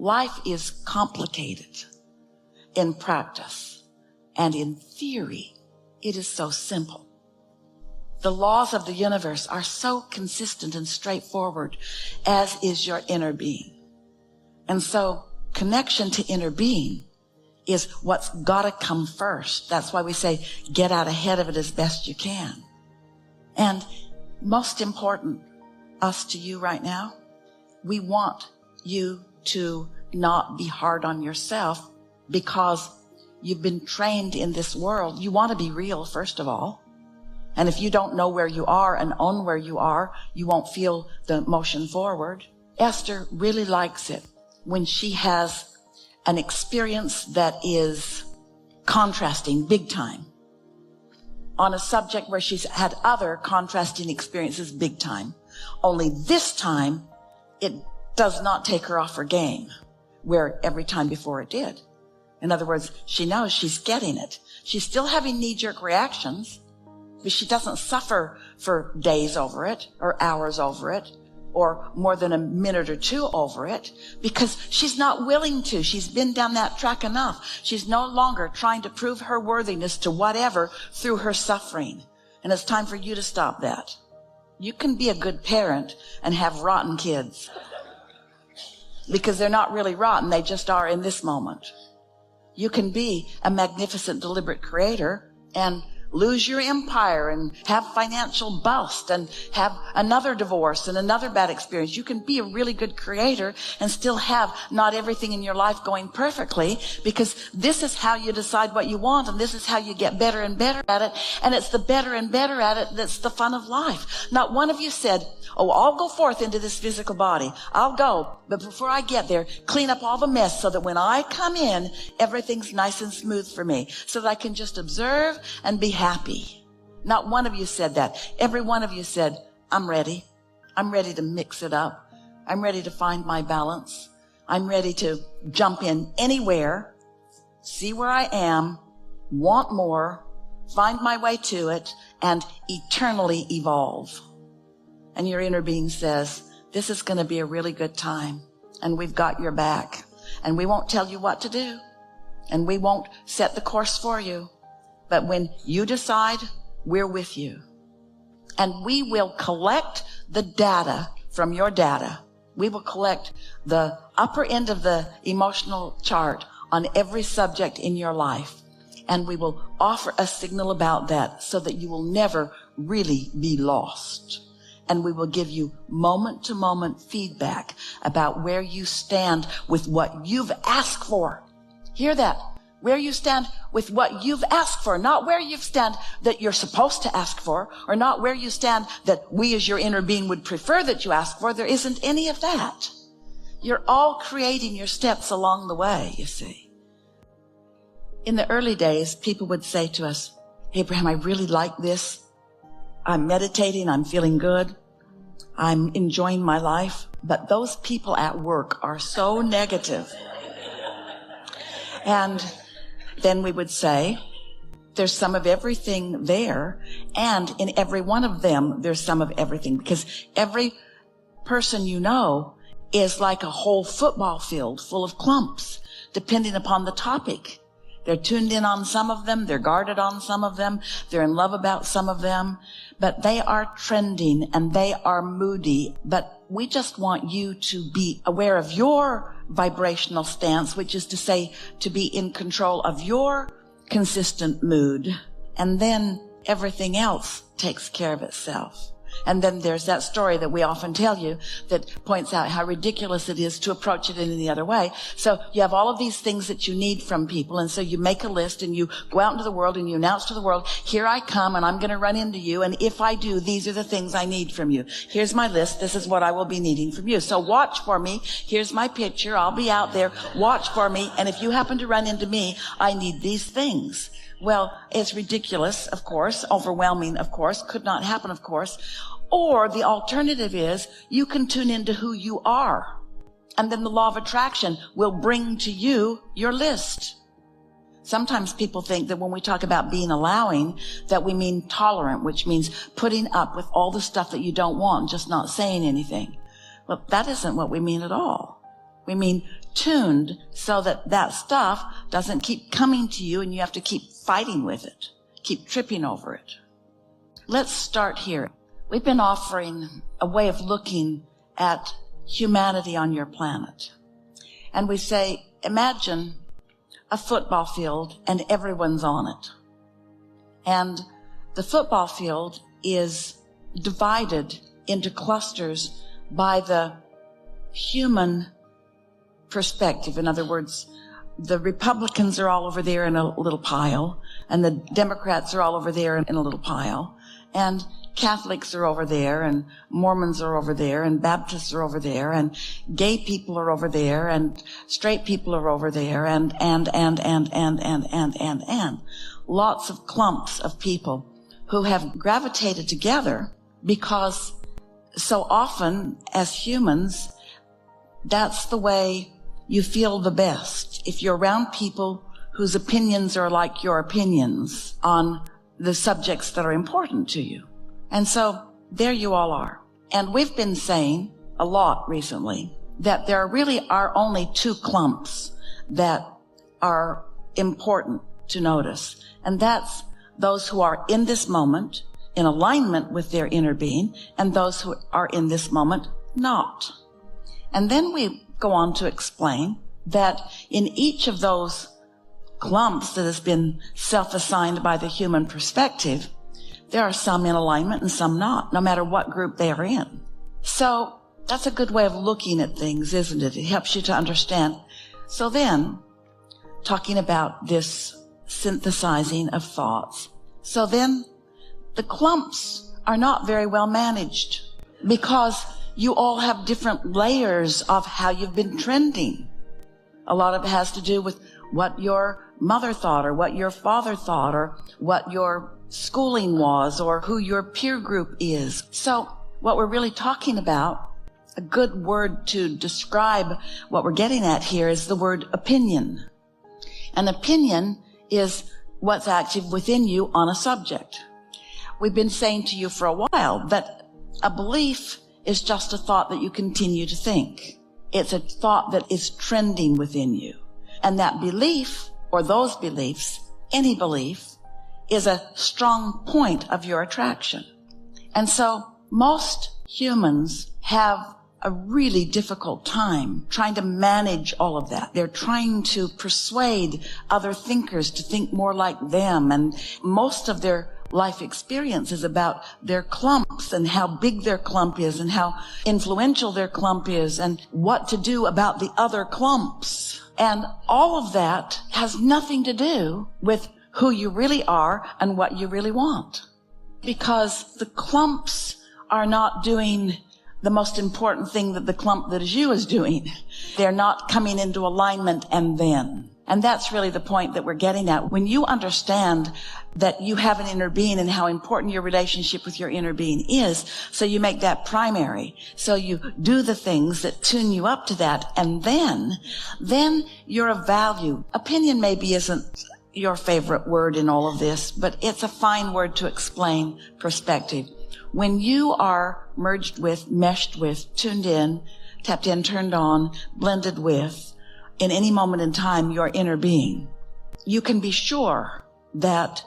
life is complicated in practice, and in theory, it is so simple. The laws of the universe are so consistent and straightforward, as is your inner being. And so connection to inner being is what's got to come first. That's why we say, get out ahead of it as best you can. And most important, us to you right now, we want you to not be hard on yourself, because you've been trained in this world. You want to be real, first of all. And if you don't know where you are and own where you are, you won't feel the motion forward. Esther really likes it when she has an experience that is contrasting big time on a subject where she's had other contrasting experiences big time. Only this time, it does not take her off her game, where every time before it did. In other words, she knows she's getting it. She's still having knee-jerk reactions, but she doesn't suffer for days over it, or hours over it, or more than a minute or two over it, because she's not willing to. She's been down that track enough. She's no longer trying to prove her worthiness to whatever through her suffering. And it's time for you to stop that. You can be a good parent and have rotten kids, because they're not really rotten. They just are in this moment. You can be a magnificent, deliberate creator and lose your empire and have financial bust and have another divorce and another bad experience. You can be a really good creator and still have not everything in your life going perfectly, because this is how you decide what you want, and this is how you get better and better at it. And it's the better and better at it that's the fun of life. Not one of you said, oh, I'll go forth into this physical body. I'll go, but before I get there, clean up all the mess so that when I come in, everything's nice and smooth for me, so that I can just observe and be happy. Not one of you said that. Every one of you said, I'm ready. I'm ready to mix it up. I'm ready to find my balance. I'm ready to jump in anywhere, see where I am, want more, find my way to it, and eternally evolve. And your inner being says, this is going to be a really good time, and we've got your back, and we won't tell you what to do, and we won't set the course for you. But when you decide, we're with you. And we will collect the data from your data. We will collect the upper end of the emotional chart on every subject in your life. And we will offer a signal about that so that you will never really be lost. And we will give you moment-to-moment feedback about where you stand with what you've asked for. Hear that? Where you stand with what you've asked for, not where you stand that you're supposed to ask for, or not where you stand that we as your inner being would prefer that you ask for. There isn't any of that. You're all creating your steps along the way, you see. In the early days, people would say to us, Abraham, I really like this. I'm meditating, I'm feeling good, I'm enjoying my life, but those people at work are so negative. And then we would say, there's some of everything there, and in every one of them, there's some of everything, because every person you know is like a whole football field full of clumps, depending upon the topic. They're tuned in on some of them. They're guarded on some of them. They're in love about some of them. But they are trending and they are moody. But we just want you to be aware of your vibrational stance, which is to say, to be in control of your consistent mood. And then everything else takes care of itself. And then there's that story that we often tell you that points out how ridiculous it is to approach it in any other way. So you have all of these things that you need from people. And so you make a list and you go out into the world and you announce to the world, here I come and I'm going to run into you. And if I do, these are the things I need from you. Here's my list. This is what I will be needing from you. So watch for me. Here's my picture. I'll be out there. Watch for me. And if you happen to run into me, I need these things. Well, it's ridiculous, of course, overwhelming, of course, could not happen, of course. Or the alternative is you can tune into who you are. And then the law of attraction will bring to you your list. Sometimes people think that when we talk about being allowing, that we mean tolerant, which means putting up with all the stuff that you don't want, just not saying anything. Well, that isn't what we mean at all. We mean tuned so that that stuff doesn't keep coming to you and you have to keep fighting with it, keep tripping over it. Let's start here. We've been offering a way of looking at humanity on your planet. And we say, imagine a football field and everyone's on it. And the football field is divided into clusters by the human perspective. In other words, the Republicans are all over there in a little pile, and the Democrats are all over there in a little pile, and Catholics are over there, and Mormons are over there, and Baptists are over there, and gay people are over there, and straight people are over there, and. Lots of clumps of people who have gravitated together because so often as humans, that's the way you feel the best. If you're around people whose opinions are like your opinions on the subjects that are important to you. And so there you all are. And we've been saying a lot recently that there really are only two clumps that are important to notice. And that's those who are in this moment in alignment with their inner being and those who are in this moment not. And then we go on to explain that in each of those clumps that has been self-assigned by the human perspective, there are some in alignment and some not, no matter what group they are in. So that's a good way of looking at things, isn't it? It helps you to understand. So then, talking about this synthesizing of thoughts. So then, the clumps are not very well managed because you all have different layers of how you've been trending. A lot of it has to do with what your mother thought or what your father thought or what your schooling was or who your peer group is. So what we're really talking about, a good word to describe what we're getting at here is the word opinion. An opinion is what's active within you on a subject. We've been saying to you for a while that a belief is just a thought that you continue to think. It's a thought that is trending within you. And that belief, or those beliefs, any belief, is a strong point of your attraction. And so most humans have a really difficult time trying to manage all of that. They're trying to persuade other thinkers to think more like them. And most of their life experience is about their clumps and how big their clump is and how influential their clump is and what to do about the other clumps. And all of that has nothing to do with who you really are and what you really want. Because the clumps are not doing the most important thing that the clump that is you is doing. They're not coming into alignment and then. And that's really the point that we're getting at. When you understand that you have an inner being and how important your relationship with your inner being is, so you make that primary. So you do the things that tune you up to that. And then you're of value. Opinion maybe isn't your favorite word in all of this, but it's a fine word to explain perspective. When you are merged with, meshed with, tuned in, tapped in, turned on, blended with, in any moment in time, your inner being, you can be sure that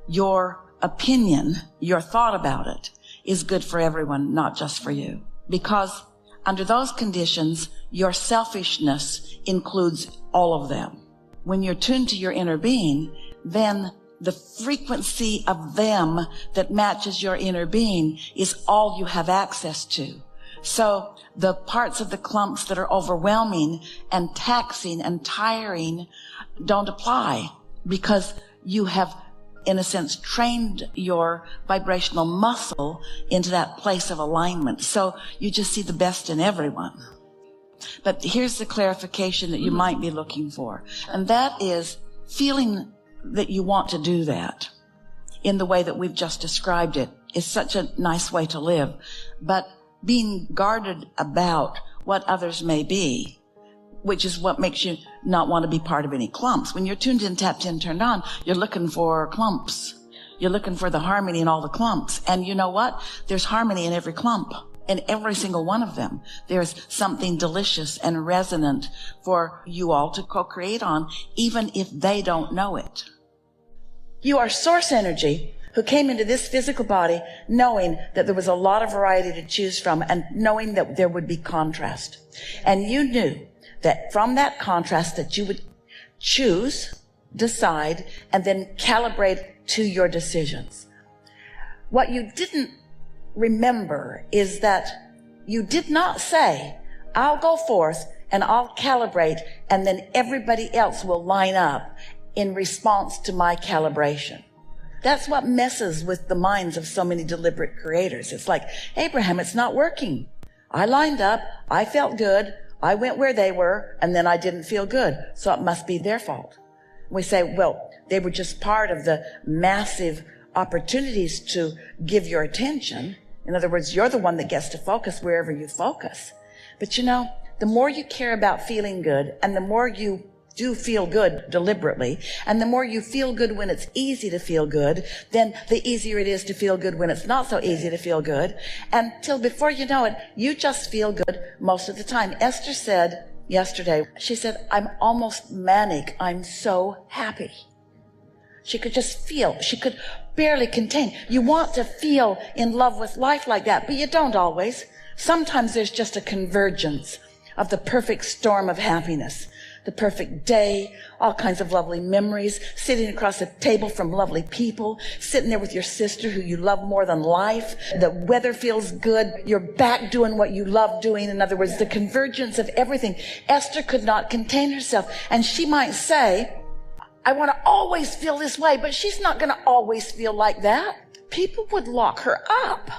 your opinion, your thought about it, is good for everyone, not just for you. Because under those conditions, your selfishness includes all of them. When you're tuned to your inner being, then the frequency of them that matches your inner being is all you have access to. So the parts of the clumps that are overwhelming and taxing and tiring don't apply because you have, in a sense, trained your vibrational muscle into that place of alignment. So you just see the best in everyone. But here's the clarification that you might be looking for. And that is feeling that you want to do that in the way that we've just described it is such a nice way to live. But being guarded about what others may be, which is what makes you not want to be part of any clumps. When you're tuned in, tapped in, turned on, you're looking for clumps. You're looking for the harmony in all the clumps. And you know what? There's harmony in every clump. in every single one of them, there's something delicious and resonant for you all to co-create on, even if they don't know it. You are source energy who came into this physical body knowing that there was a lot of variety to choose from and knowing that there would be contrast. And you knew that from that contrast that you would choose, decide, and then calibrate to your decisions. What you didn't remember is that you did not say, I'll go forth and I'll calibrate and then everybody else will line up in response to my calibration. That's what messes with the minds of so many deliberate creators. It's like, Abraham, it's not working. I lined up, I felt good, I went where they were, and then I didn't feel good, so it must be their fault. We say, well, they were just part of the massive opportunities to give your attention. In other words, you're the one that gets to focus wherever you focus. But you know, the more you care about feeling good, and the more you do feel good deliberately, and the more you feel good when it's easy to feel good, then the easier it is to feel good when it's not so easy to feel good. Until before you know it, you just feel good most of the time. Esther said yesterday, she said, I'm almost manic. I'm so happy. She could just feel. She could barely contain. You want to feel in love with life like that, but you don't always. Sometimes there's just a convergence of the perfect storm of happiness. The perfect day, all kinds of lovely memories, sitting across a table from lovely people, sitting there with your sister who you love more than life. The weather feels good. You're back doing what you love doing. In other words, the convergence of everything. Esther could not contain herself. And she might say, I want to always feel this way, but she's not going to always feel like that. People would lock her up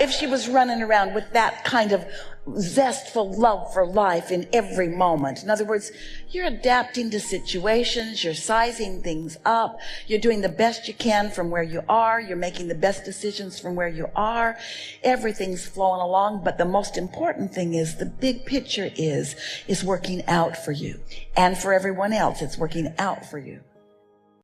if she was running around with that kind of zestful love for life in every moment. In other words, you're adapting to situations, you're sizing things up, you're doing the best you can from where you are, you're making the best decisions from where you are. Everything's flowing along, but the most important thing is the big picture is working out for you. And for everyone else, it's working out for you.